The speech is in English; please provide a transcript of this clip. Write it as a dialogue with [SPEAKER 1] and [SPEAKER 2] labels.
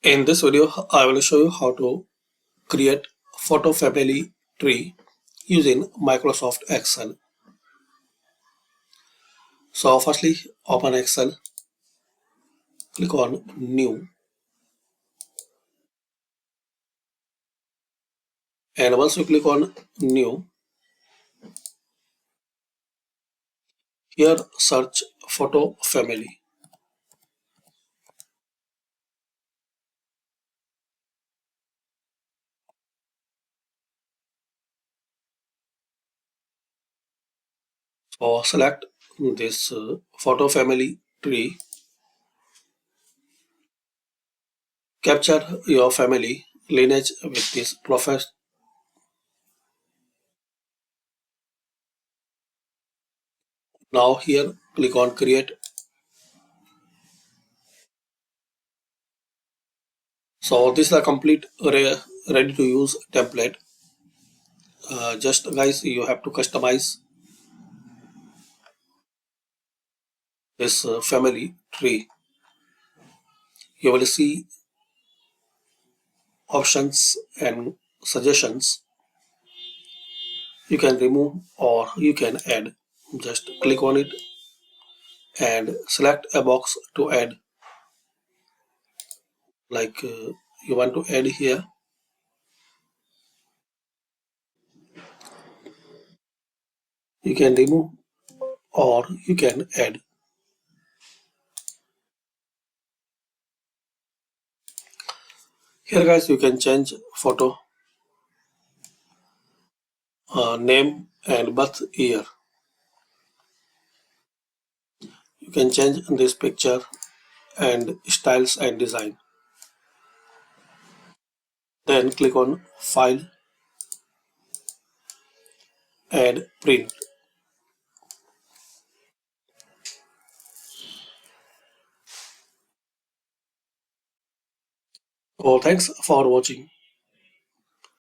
[SPEAKER 1] In this video, I will show you how to create photo family tree using Microsoft Excel. So firstly, open Excel, click on New, and once you click on New, here search photo family. So select this photo family tree, capture your family lineage with this process. Now here click on create. So this is a complete ready to use template. Just guys, you have to customize this family tree. You will see options and suggestions. You can remove or you can add. Just click on it and select a box to add. Like you want to add here. You can remove or you can add. Here guys, you can change photo, name and birth year. You can change this picture and styles and design. Then click on file, add print. So thanks for watching.